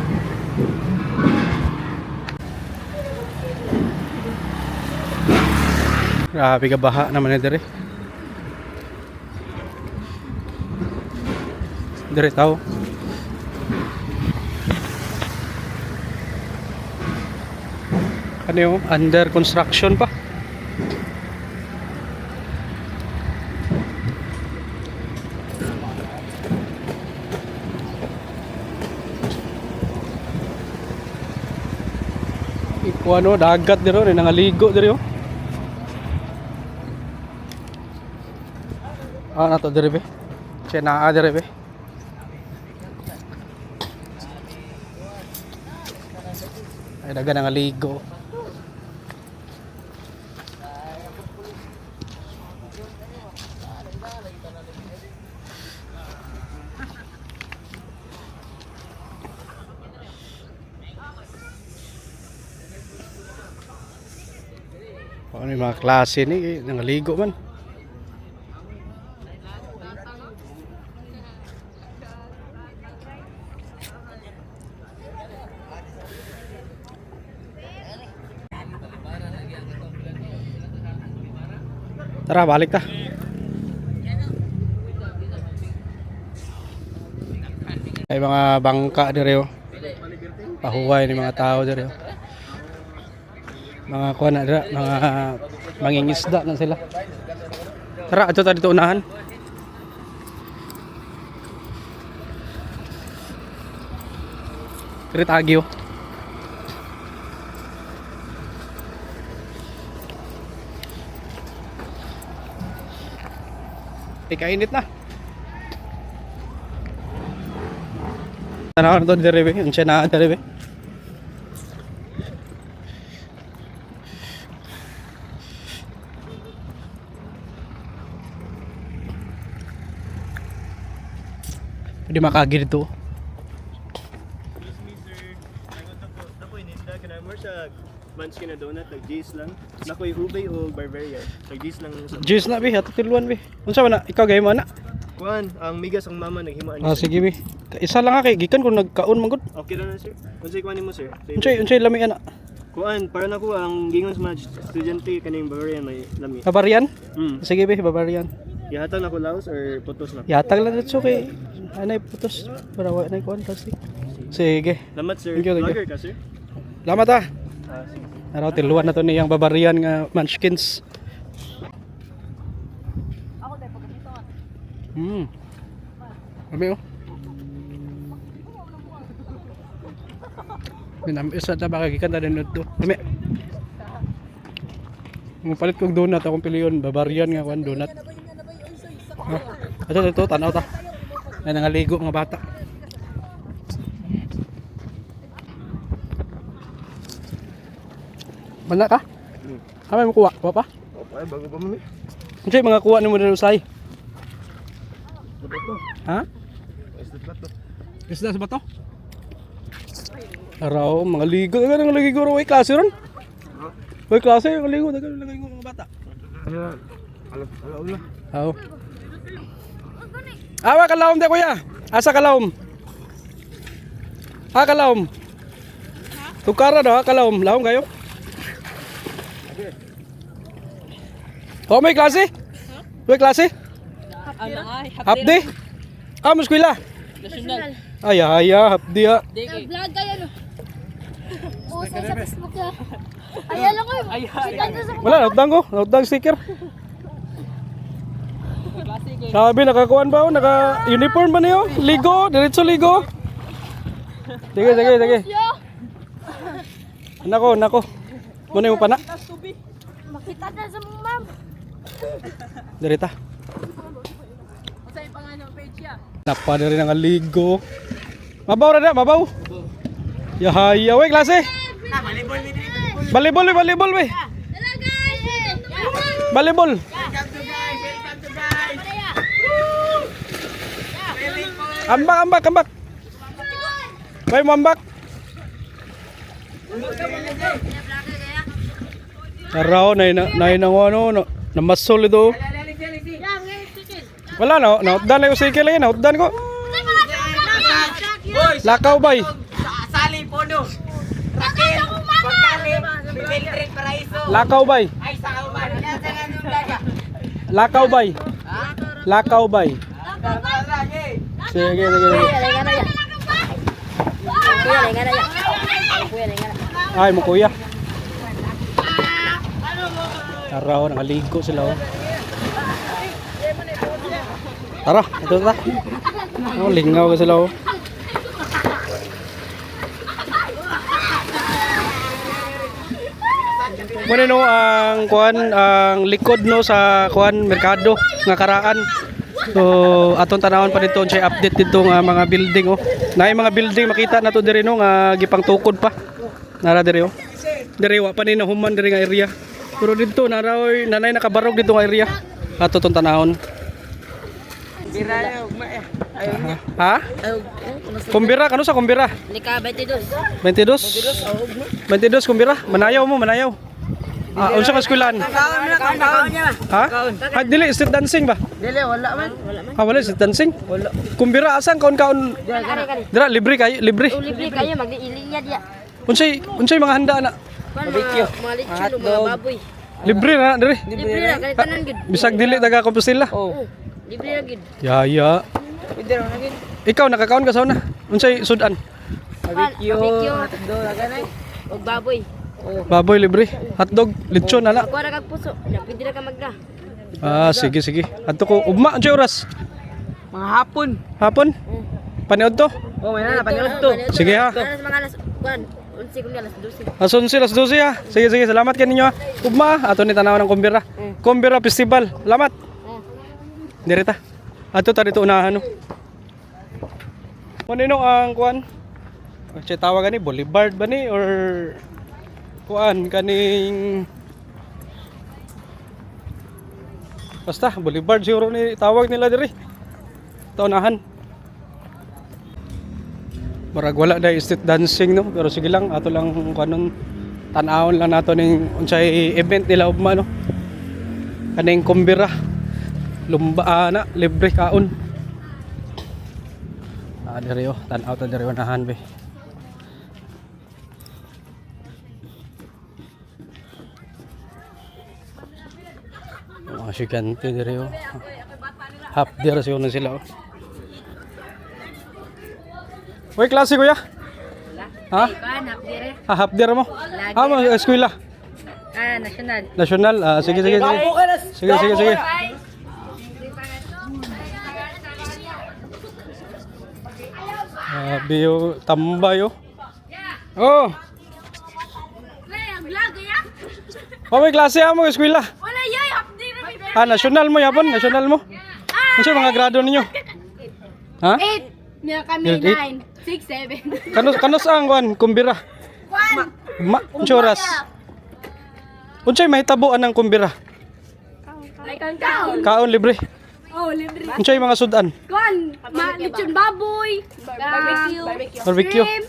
Grabe ka baha naman na dire. Dire tao. Ano yung under construction pa? Iko ano, dagat dito, nangaligo dito. Nato dito be. Siya naa dito be. Ay daga nangaligo. Ano yung mga klase ni, nangaligo man. Tara, balik ta. Ay mga bangka dire oh. Pahuway ni mga tao dire oh. Mga kuha na dira, mga mangingisda na sila. Tara, ato tayo dito unahan. Kirit agyo. Kainit na. Tanaw na to dire be, unsya na dire be. Pwede makagir dito. Munchkin na donut, nag-juice lang. Nakoy ube o Bavaria. Nag-juice lang. Juice na be, ato tiluan be. Unsa man na, ikaw gay mo na. Kuan, ang migas ang mama naghimaan. Sige be. Isa lang kay gikan kung nagkaon man gud. Okay na sir. Unsay kuan nimo sir? Unsay lami ana. Kuan, para nako ang gingon sa mga estudyante kaning Bavarian may lami. Bavarian? Mm. Sige be, Bavarian. Ihatag nako laos or putos na. Yatag lang dito kay anay putos para wa nay kuan plastic. Sige. Salamat sir. Thank you. Vlogger ka sir? Salamat ah. Sige. Araw tiluan na to niyang Bavarian nga munchkins. Kami oh. Isa na makagikan na din ito. Kami. Kung palit kong donut, akong piliyon. Bavarian nga kung donut. Ito, tanaw ta. Ay nangaligo mga bata. Mana ka? Kamay mo kuha? Kuha pa? Ay, bago pa mo ni. Ano siya yung mga kuha ni mo na usay? Ha? Isda sa bato? Araw, mga ligo. Daga nang ligo ro. Uy, klase ron? Uy, klase yung ligo. Daga nang ligo mga bata. Ala. Oo. Awa, kalawom di kuya. Asa kalawom? Ha, kalawom? Tukara daw, ha, kalawom. Lawom kayo? Oh, may klase? May klase? Half day? Ah, muskwila? National. Ay, half day ha. Vlog kayo no. Post sa Facebook ya. Ayan lang kayo. Wala, nautang ko. Nautang sticker. Sabi, nakakuan ba o? Naka-uniform ba niyo? Ligo, diretso ligo. Sige. Nako. Muna mo pa na. Makita na sa mga ma'am. Dirita. Napa na rin ang ligo. Mabaw na, mabaw. Yahaya, wey, klase. Volleyball, wey. Volleyball. Ambak. Wey, mo ambak. Araw, namasol ito. Wala na, nautdan na yung sikil eh, nautdan ko. Lakaw bay. Sali pono. Rakil. Pagkali. Mildred Paraiso. Lakaw bay. Ay sa kauman. Lakaw bay. Sige. Ay, mo kuya. Araw, nakaligo sila oh. Tara, ito ta. Oh, lingaw ka sila oh. Muna no ang ang likod no sa merkado nga karaan. So atong tanawon pa dito siya update dito nga mga building oh. Naay mga building makita nato diri no nga gipang tukod pa. Nara diri oh. Diri wa pa ni nahuman diri nga area. Pero dito naraoy nanay nakabarog dito nga area. Ato tong tanawon. Ha? Kumbira, kano sa kumbira? Nika 22. 22 kumbira, manayaw. Ah, unsa ka eskwelahan? Ha? Ah, dili street dancing ba? Dili wala man. Ah, wala street dancing? Wala. Kumbira asan kaon? Dira libre kayo, libre. Libre kayo mag-ilinya dia. Unsay mga handa na? Mga lechon, mga baboy. Libre na diri. Libre na kanitanan gid. Bisag dili taga Compostela. Libre na gid. Yaya. Ikaw nakakaon ka sa una? Unsay sudan? Barbecue, hotdog, ganay. Og baboy. Baboy libre. Hotdog, lechon ana. Ako ra kag puso. Pwede ra ka magda. Ah, sige. Adto ko ugma unsay oras? Mga hapon. Hapon? Paniod to? Oh, may na panyod to. Sige ha. Alas mga alas 11 kung alas 12. Alas 11 ha. Sige, salamat kaninyo ha. Ugma ha. Ato ni tanaw ng Kumbira. Kumbira Festival. Salamat. Direta. Ato ta dito unahan no. Manino ang kuan? Siya tawag ni Boulevard ba ni or kuan kaning basta Boulevard siguro ni tawag nila diri. Taunahan. Murag wala dai street dancing no, pero sige lang ato lang kanon tan-awon lang nato ning unsay event nila ugma no. Kaning Kumbira. Lumba na libre kaon. Diri oh, tan-aw ta diri unahan be. Sigante diri oh. Half day siguro na sila oh. Uy, klase kuya? Ha? Half day mo? Mo eskwela? National. National? Sige. Sige. Grabe yung tambay oh. Oh, may klase mo eskwela. Wala yay, hapdi na may National mo yapon, national mo. Ano mga grado ninyo? Ha? 8. Meron kami Grade 9, 6, 7. Kanos ang kwan kumbira? 1. Insuras. Unsay mahitabuan ng kumbira? Kaon. Kaon libre. Oh, libre. Unsay mga sudan? Kuan, lechon baboy, Barbecue. shrimp.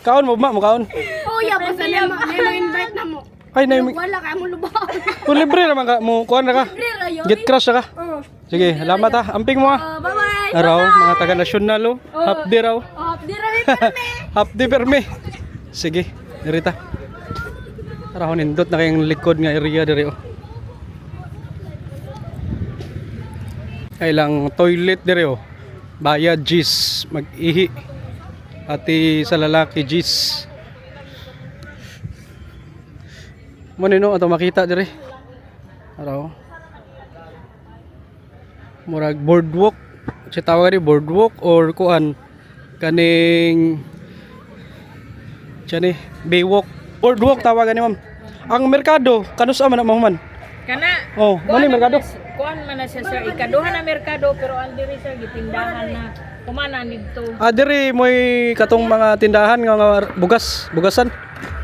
Kaon mo ba mo kaon? Oh, ya basta na invite na mo. Ay na Wala ka mo lubaw. kung libre naman ka mo kuan na ka. Libre rayo. Get crush na ka. Oh. Sige, salamat ha. Amping mo ha. Bye-bye. Araw, mga taga nasyonal oh. Hapdi raw. Oh, hapdi ra may Hapdi permi. Sige, dirita. Araw nindot na kayong likod nga area diri oh. Kailang toilet diri oh. Bayad G's mag-ihi. Ati sa lalaki G's. Mo nino ato makita diri. Araw. Murag boardwalk. Si tawag ni boardwalk or kuan kaning Chani, baywalk. Boardwalk tawagan ni ma'am. Ang merkado, kanus man na mahuman. Kana Oh, mo ni merkado. kuan man na siya sir, ikaduha na merkado pero ang diri sir gitindahan na kumana didto. Diri moy katong mga tindahan nga bugasan.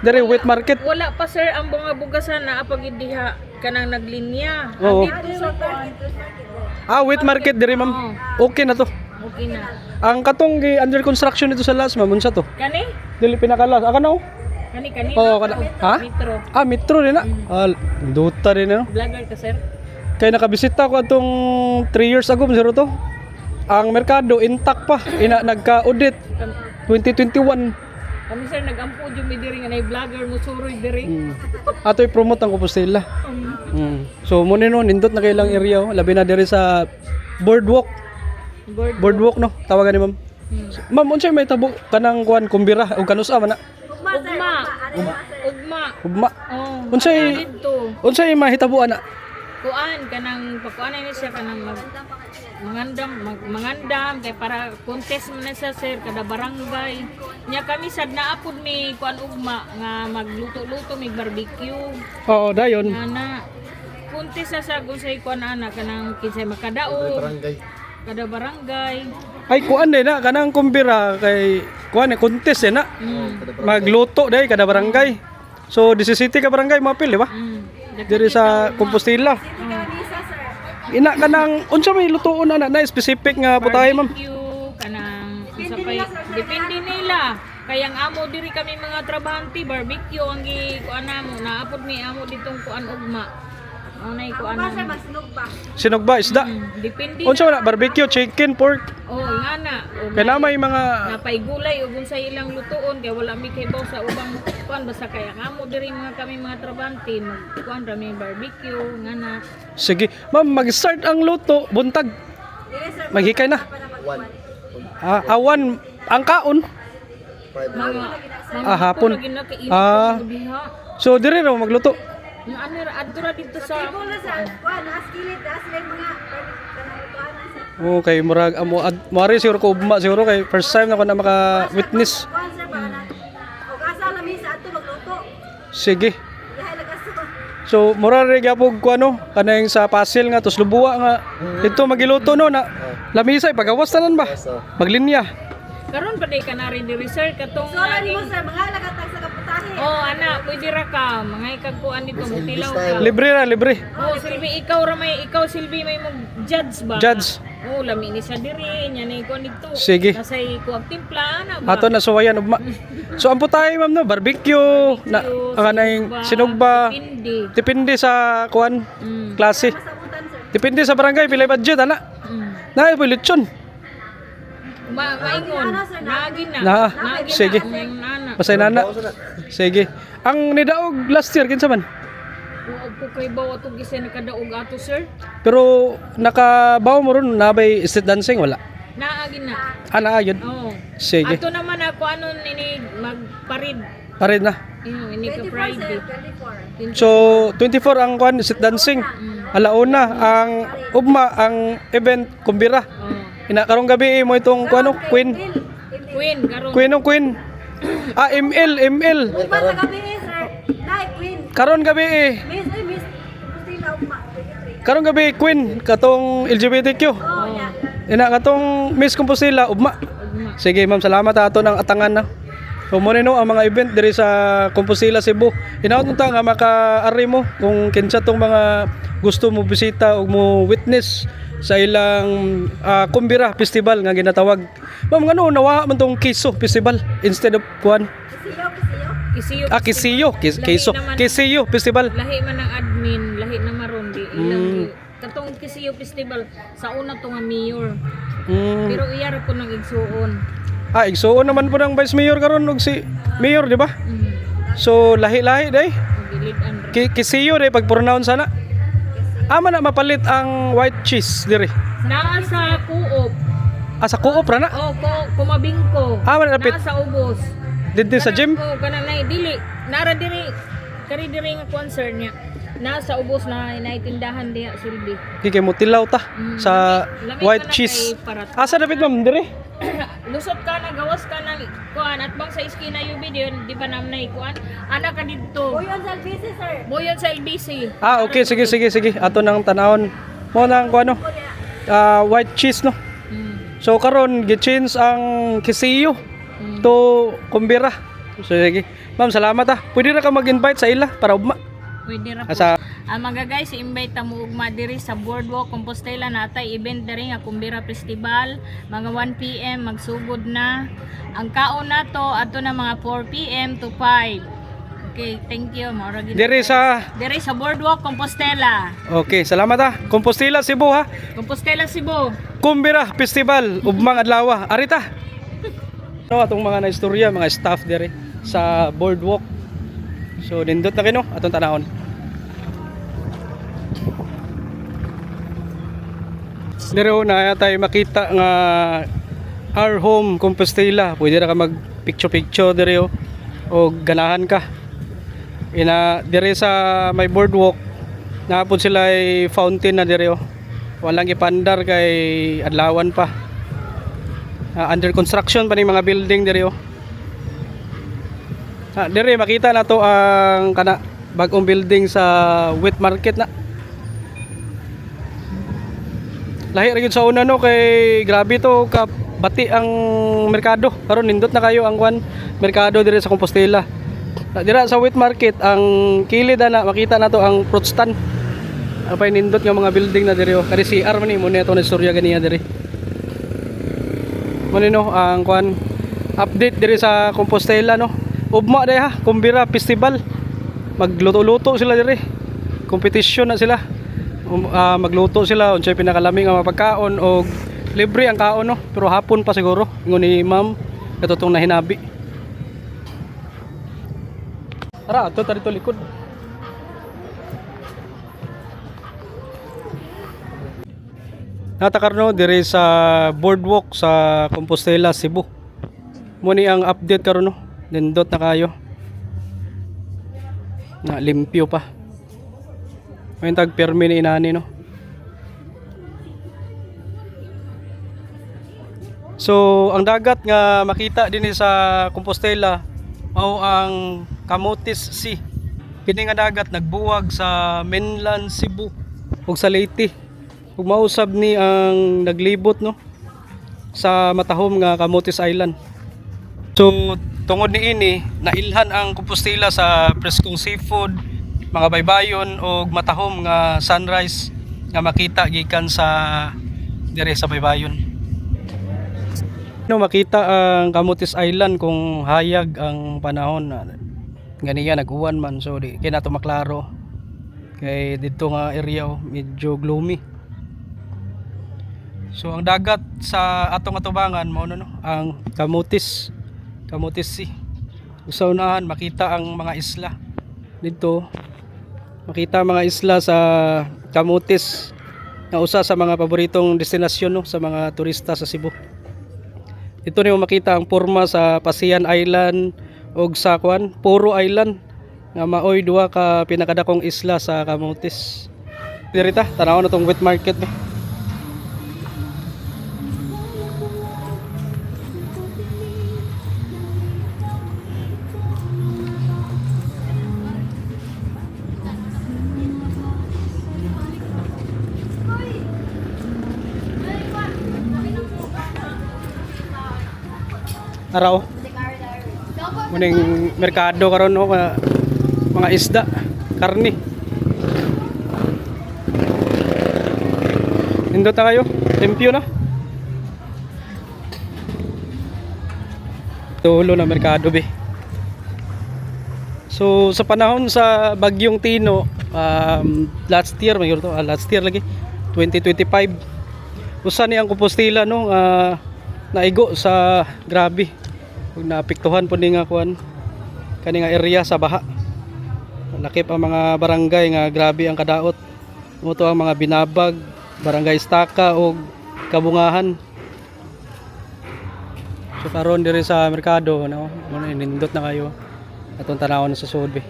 Diri wet market. Wala pa sir ang mga bugasan na apagid diha kanang naglinya. Oo. Dito sa kuan. Wet market diri ma'am. Okay na to. Okay na. Ang katong under construction dito sa Las ma'am, unsa to? Kani? Dili pinakalas. Aka na oh. Kani kani. Oo, kana. Ha? Metro. Metro din na. Duta rin no. Vlogger ka sir. Kaya nakabisita ko atong 3 years ago zero to. Ang merkado intact pa. Nagka-audit 2021. Kami sir nagampo jud mi diri nga nay vlogger mo suroy diri. Ato i-promote ang Compostela. So mo no nindot na kailang area oh. Labi na diri sa boardwalk. Boardwalk no. Tawagan ni ma'am. Ma'am unsay may tabo kanang kuan kumbira o kanusa man na? Ugma. Oh. Unsay Dito. unsay mahitabuan na? Kuan kanang pakuan ni siya kanang mangandam kay para contest man na siya sir kada barangay nya kami sad naapod mi kuan ugma nga magluto-luto mi barbecue Oo, dayon. ana contest sa gusay kuan ana kanang kinsay makadaog kada barangay Ay kuan din na kanang kumbira kay kuan contest na. Magluto dai kada barangay. So 17 ka barangay mapil di ba? Diri sa Compostela. Ina kanang unsa may lutoon na specific nga putahe ma'am? barbecue kanang unsa pay depende nila kay ang amo diri kami mga trabahante barbecue ang gi kuan namo naapod mi amo ditong kuan ugma anay kuan Sinugba isda. depende Unsa man na barbecue, chicken, pork. oh ngana Kaya na may mga napay gulay ug sa ilang lutuon kay wala mi kay baw sa ubang kuan basta kay ang amo diri mga kami mga trabahante mag kuan ra mi barbecue ngana sige, ma'am mag-start ang luto buntag. Maghikay na. Awan ang kaon. mga Hapon. lagi na kay diha So dire ra magluto. yung ano ra adto ra dito sa Okay, murag amo mari siguro ko ugma siguro kay first time na ko na maka witness. Sige. So mura rin gyapon ko ano kanang sa pasil nga tos lubuwa nga dito magiluto no na lamisay pagawas tanan ba maglinya. karon pa day ka na rin diri sir katong oh ana pwede ra ka mga ikagkuan dito mutilaw ka Libre ra libre. oh silbi ikaw silbi may mag judge ba Judge. oh lami ni sa diri nya ni ko dito Sige. nasay kuag timpla ana ba Ato na suwayan ugma. So ampo tayo ma'am no barbecue na kanang sinugba. Depende sa kuan klase. Depende sa barangay pila budget ana. Na po lechon. maingon nagi na Na. Nagi Sige. na ang nana Pasay nana. Sige. Ang nidaog last year kinsa man? Uog ko kay bawa to gisa ni kadaog ato sir Pero nakabaw mo ron nabay street dancing wala. naagi na Ana ayun. oh Sige. ato naman ako ano ini magparid Pared na. ini ka Friday So 24 ang kwan street dancing. Alauna ang ugma ang event kumbira. oh Ina karong gabi mo itong kuano Queen. Queen, karon. Queen. Ah, ML. Sa gabi sir. Dai Queen. Karon gabi Miss. Pustila ugma. Karong gabi Queen katong LGBTQ. Oh, ya. Ina katong Miss Compostela ugma. Sige ma'am, salamat ato ng atangan na. So mo no ang mga event diri sa Compostela, Cebu. Hinaot ta nga maka-ari mo kung kinsa tong mga gusto mo bisita o mo witness sa ilang Kumbira Festival nga ginatawag. Ma'am ngano nawa man tong Kiso Festival instead of kuan Kisiyo. Kisiyo Festival. Lahi man ang admin, lahi na maron di ilang katong Kisiyo Festival sa una to nga mayor. Pero iyar ko nang igsuon. Igsuon naman po ng Vice Mayor karon og si Mayor, di ba? So lahi-lahi day. Gilidan. Kisiyo day pag pronounce sana. Ama na mapalit ang white cheese diri. Naa sa Coop. Sa Coop ra na. Oh, kumabingko. Man napit Naa sa ubos. didto sa gym. Oh, kananay dili. Nara diri kari diri nga concern niya. Naa sa ubos na inaitindahan diha silbi. Kikay mo tilaw ta sa Lamig white ka na cheese. kay parat. Asa dapat ma'am diri? Lusot ka na, gawas ka na kuan at bang sa iskina yung video di pa nam na kuan ana ka dito Buyon sa LBC sir. boyon sa LBC. Okay, sige. Ato nang tanawon. Mo nang kuano? White cheese no. So karon gi-change ang Kisiyo to Kumbira. So sige. Ma'am, salamat Pwede ra ka mag-invite sa ila para ugma. Pwede ra po. Asa Mga guys, i-invite ta mo ugma diri sa Boardwalk Compostela natay event diri nga Kumbira Festival. Mga 1 PM magsugod na. Ang kaon nato ato na mga 4 PM to 5. Okay, thank you. Maura gid. diri sa Diri sa Boardwalk Compostela. Okay, salamat Compostela, Cebu Compostela, Cebu. Kumbira Festival ugmang adlaw. Arita. No, atong mga naistorya, mga staff diri sa boardwalk. So nindot na kino atong tanahon. Dero na tayo makita nga our home Compostela. Pwede ra ka mag picture diri o ganahan ka. Diri sa may boardwalk napod sila ay fountain na diri walang ipandar kay adlawan pa. Under construction pa ni mga building diri diri makita na to ang kana bagong building sa wet market na. Lahi ra gyud sa una no kay grabe to ka bati ang merkado. Karon nindot na kayo ang merkado diri sa Compostela. Dira sa wet market ang kilid na makita na to ang fruit stand. Apay nindot nga mga building na diri kani CR man ni mo neto na istorya ganiya diri. Mo ang update diri sa Compostela no. Ugma day Kumbira Festival. Magluto-luto sila diri. Competition na sila. Magluto sila unsay pinakalamig nga mapagkaon o libre ang kaon no, pero hapon pa siguro ingon ni ma'am katutong nahinabi. Tara, ato dito likod. Natakarno diri sa boardwalk sa Compostela, Cebu. Muni ang update karon no. Nindot na kayo. Na limpyo pa. May tag permi ni inani no. So ang dagat nga makita dinhi sa Compostela mao ang Camotes Sea. Kini nga dagat nagbuwag sa mainland Cebu ug sa Leyte. Ug mausab ni ang naglibot no sa matahom nga Camotes Island. So tungod niini nailhan ang Compostela sa preskong seafood, mga baybayon o matahom nga sunrise nga makita gikan sa dire sa baybayon. No makita ang Camotes Island kung hayag ang panahon ganiya nag-uwan man so di kay nato maklaro kay dito nga area medyo gloomy. So ang dagat sa atong atubangan mao no ang Camotes Sea. Sa unahan makita ang mga isla dito. Makita mga isla sa Camotes na usa sa mga paboritong destinasyon no, sa mga turista sa Cebu. Dito niyo makita ang porma sa Pasian Island o sa Puro Island nga maoy duha ka pinakadakong isla sa Camotes. Dirita, tanaw na tong wet market. Araw. Muning merkado karon no mga isda, karne. Nindot na kayo. Limpyo na. Tulo na merkado be. So sa panahon sa bagyong Tino, last year last year lagi 2025 usa ni ang Compostela no naigo sa grabe ug naapektuhan po ni nga kuan kani nga area sa baha. Lakip ang mga barangay nga grabe ang kadaot. Muto ang mga Binabag, Barangay Staka o Kabungahan. So karon diri sa merkado no, nindot na kayo atong tanawon sa sud be.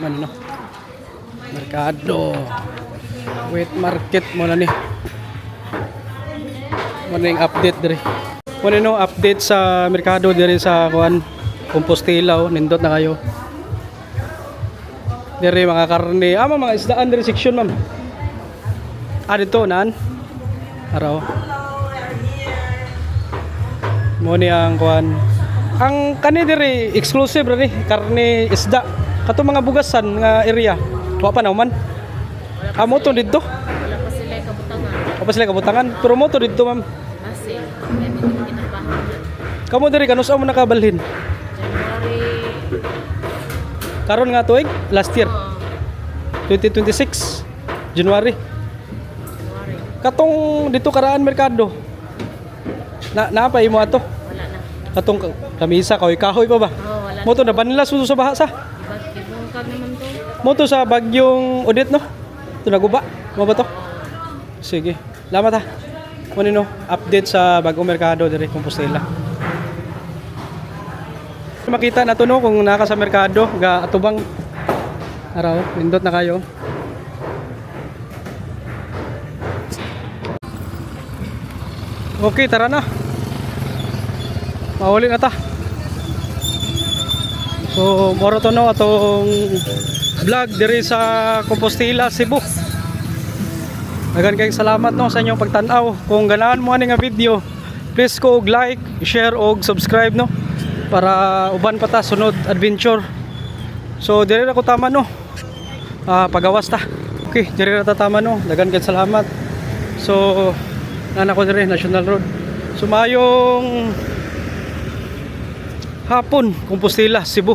Man no. Merkado. Wet market mo na ni. Mo ning update diri. Mo no update sa merkado diri sa kuan Compostela nindot na kayo. Diri mga karne, mga isdaan diri section ma'am. Dito nan. Araw. Mo ni ang kuan. Ang kani diri exclusive rin karne isda. Kato mga bugasan nga area. Wa pa naman. Amo to dito. Wala pa sila kabutangan. Wa pa sila kabutangan. Pero mo to dito ma'am. Kasi may kinabahan. Kamo diri kanus mo nakabalhin. January Karon nga tuig last year. 2026 January. Katong dito karaan merkado. Naapa imo ato? wala na. Katong kamisa kahoy pa ba? Wala. Mo to na banlas sa baha sa. Ibungkag naman to. Mo to sa bagyong Odette no. To naguba. Mo ba to? Sige. Salamat ha. Mo nino update sa bagong merkado diri Compostela. Makita na to no kung naka sa merkado ga atubang araw nindot na kayo. Okay, tara na. Mauli na ta. So, moro to no atong vlog diri sa Compostela, Cebu. Daghang kayong salamat no sa inyong pagtan-aw. Kung ganahan mo ani nga video, please ko og like, share og subscribe no para uban pa ta sunod adventure. So, diri na ko tama no. Pagawas ta. Okay, diri na ta tama no. Daghang kayong salamat. So, nana ko diri National Road. Sumayong hapon Compostela, Cebu.